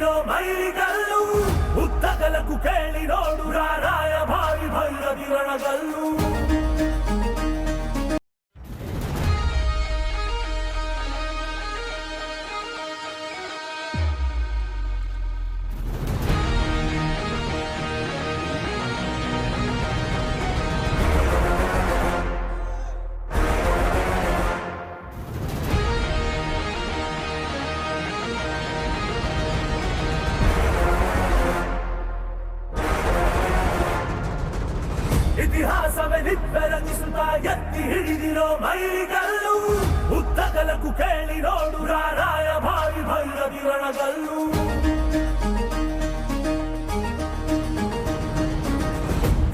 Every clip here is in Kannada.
ಹಿಡಿದಿರೋ ಮೈಲಿಗಲ್ಲು ಉದ್ದಗಲಕ್ಕೂ ಕೇಳಿ ನೋಡು ರಾರಾಯ ಭಾರಿ ಭೈರದಿರಣಗಲ್ಲು. ಇತಿಹಾಸವೇ ನಿಬ್ಬೆರಗಿಸುತ್ತಾ ಎತ್ತಿ ಹಿಡಿದಿರೋ ಮೈಲಿಗಲ್ಲು ಉದ್ದಗಲಕ್ಕೂ ಕೇಳಿ ನೋಡು ರಾರಾಯ ಭಾರಿ ಭೈರದಿರಣಗಲ್ಲು.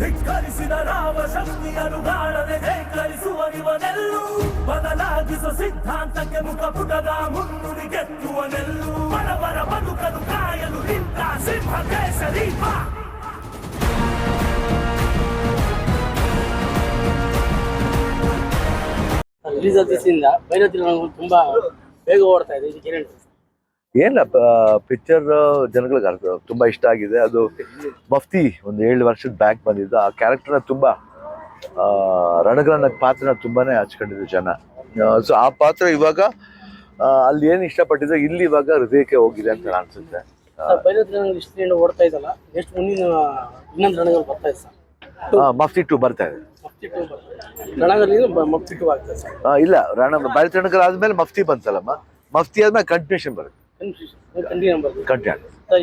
ಧಿಕ್ಕರಿಸಿದ ರಾಮ ಶಕ್ತಿಯನ್ನು ಕಾಣದೆ ಧಿಕ್ಕರಿಸುವನಿವನೆಲ್ಲು ಬದಲಾಗಿಸೋ ಸಿದ್ಧಾಂತಕ್ಕೆ ಮುಖಪುಟದ ಮುನ್ನುಡಿ ಗೆತ್ತುವನೆಲ್ಲು. ಬಡವರ ಬದುಕಲು ಕಾಯಲು ನಿಂತ ಸಿಂಹ ಕೇಸರಿ ಬಾ. ರಿಲೀಸ್ ಆದ ದಿವಸದಿಂದ ಭೈರದಿರಣಗಲ್ಲು ತುಂಬಾ ಬೇಗ ಓಡ್ತಾ ಇದೆ. ಇದಕ್ಕೆ ಏನು ಹೇಳ್ತೀವಿ? ಏನಿಲ್ಲ, ಪಿಕ್ಚರ್ ಜನಗಳಿಗೆ ತುಂಬಾ ಇಷ್ಟ ಆಗಿದೆ. ಅದು ಮಫ್ತಿ ಒಂದು 7 ವರ್ಷದ ಬ್ಯಾಕ್ ಬಂದಿದ್ದು. ಆ ಕ್ಯಾರೆಕ್ಟರ್ನ ತುಂಬಾ ರಣಗಳನ್ನ ಪಾತ್ರನ ತುಂಬಾನೇ ಹಚ್ಕೊಂಡಿದ್ರು ಜನ. ಸೊ ಆ ಪಾತ್ರ ಇವಾಗ ಅಲ್ಲಿ ಏನು ಇಷ್ಟಪಟ್ಟಿದ್ರೆ ಇಲ್ಲಿ ಇವಾಗ ಹೃದಯಕ್ಕೆ ಹೋಗಿದೆ ಅಂತ ಅನ್ಸುತ್ತೆ. ಭೈರದಿರಣಗಲ್ಲು ಇಷ್ಟು ಓಡ್ತಾ ಇದ್ದಲ್ಲ, ಎಷ್ಟು ಮುಂದಿನ ಇನ್ನೊಂದು ರಣಗಲ್ಲು ಬರ್ತಾ ಇದೆ ಸರ್. ಮಫ್ತಿ 2 ಬರ್ತಾ ಇದೆ. ಮಫ್ತಿ 2 ಬರ್ತಾ ಇದೆ. ರಣಗಲ್ಲಿಂದ ಮಫ್ತಿ 2 ಆಗ್ತದೆ ಸರ್. ಇಲ್ಲ, ಭೈರದಿರಣಗಲ್ಲು ಆದ್ಮೇಲೆ ಮಫ್ತಿ ಬಂತಲ್ಲಮ್ಮ, ಮಫ್ತಿ ಆದ್ಮೇಲೆ ಕಂಟಿನ್ಯೂಷನ್ ಬರುತ್ತೆ.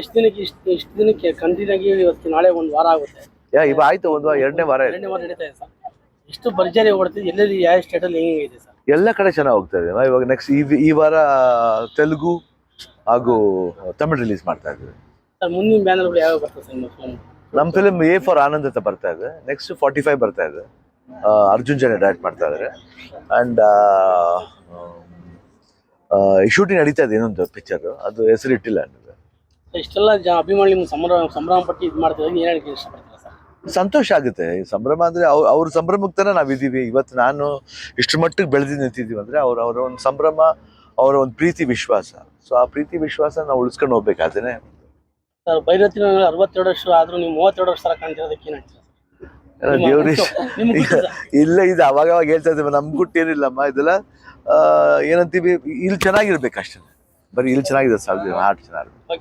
ಇಷ್ಟು ದಿನಕ್ಕೆ ಕಂಟಿನ್ಯೂ ಆಗಿ ಇವತ್ತು ನಾಳೆ ಒಂದು ವಾರ ಆಗುತ್ತೆ. ಇವ ಆಯ್ತು, ಒಂದು 2ನೇ ವಾರ ನಡೀತಾ ಇದೆ ಸರ್. ಇಷ್ಟು ಭರ್ಜರಿ ಓಡ್ತಿದೆ. ಎಲ್ಲೆಲ್ಲಿ ಯಾವ ಸ್ಟೇಟಲ್ಲಿ ಹೆಂಗಿದೆ ಸರ್? ಎಲ್ಲ ಕಡೆ ಚೆನ್ನಾಗಿ ಹೋಗ್ತಾ ಇದೆ. ಇವಾಗ ನೆಕ್ಸ್ಟ್ ಈ ವಾರ ತೆಲುಗು ಹಾಗೂ ತಮಿಳ್ ರಿಲೀಸ್ ಮಾಡ್ತಾ ಇದ್ದೀವಿ ಸರ್. ಮುಂದಿನ ಬ್ಯಾನರ್ಗಳು ಯಾವ ಬರ್ತದೆ ಸರ್? ನಮ್ಮ ಫಿಲ್ಮ್ A for ಆನಂದ್ ಅಂತ ಬರ್ತಾ ಇದೆ. ನೆಕ್ಸ್ಟ್ 45 ಬರ್ತಾ ಇದೆ. ಅರ್ಜುನ್ ಜನ ಡೈರೆಕ್ಟ್ ಮಾಡ್ತಾ ಇದ್ದಾರೆ. ಅಂಡ್ ಶೂಟಿಂಗ್ ನಡೀತಾ ಇದೆ ಇನ್ನೊಂದು ಪಿಕ್ಚರ್, ಅದು ಹೆಸರು ಇಟ್ಟಿಲ್ಲ. ಇಷ್ಟೆಲ್ಲ ಅಭಿಮಾನಿ ಸಂಭ್ರಮ ಪಟ್ಟು ಇದು ಮಾಡ್ತಾ ಇದ್ದಾರೆ, ಏನು ಹೇಳಕ್ಕೆ ಇಷ್ಟಪಡ್ತಾರೆ ಸರ್? ಸಂತೋಷ ಆಗುತ್ತೆ. ಈ ಸಂಭ್ರಮ ಅಂದ್ರೆ ಅವ್ರ ಸಂಭ್ರಮಕ್ಕೆ ತಾನೇ ನಾವಿದ್ದೀವಿ. ಇವತ್ತು ನಾನು ಇಷ್ಟು ಮಟ್ಟಿಗೆ ಬೆಳೆದು ನಿಂತಿದ್ದೀವಿ ಅಂದ್ರೆ ಅವರ ಒಂದು ಸಂಭ್ರಮ, ಅವರ ಒಂದು ಪ್ರೀತಿ ವಿಶ್ವಾಸ. ಸೊ ಆ ಪ್ರೀತಿ ವಿಶ್ವಾಸ ನಾವು ಉಳಿಸ್ಕೊಂಡು ಹೋಗ್ಬೇಕಾದ್ರೆ ಸರ್. ಭೈರದಿರಣಗಲ್ಲು 62 ವರ್ಷ ಆದ್ರೂ ನೀವು 32 ವರ್ಷ ತರ ಕಾಣ್ತಿರೋದಕ್ಕೆ ಏನು ಹೇಳ್ತೀರಾ? ದೇವ್ರಿ ಇಲ್ಲ, ಇದು ಅವಾಗ ಹೇಳ್ತಾ ಇದ್ದೀವಿ, ನಮ್ಗೆ ಗುಟ್ಟೇನಿಲ್ಲಮ್ಮ. ಇದೆಲ್ಲ ಏನಂತೀವಿ, ಇಲ್ಲಿ ಚೆನ್ನಾಗಿರ್ಬೇಕು ಅಷ್ಟೇ. ಬರೀ ಇಲ್ಲಿ ಚೆನ್ನಾಗಿದೆ ಸಾಧ್ಯ, ಹಾರ್ಟ್ ಚೆನ್ನಾಗಿರ್ಬೇಕು.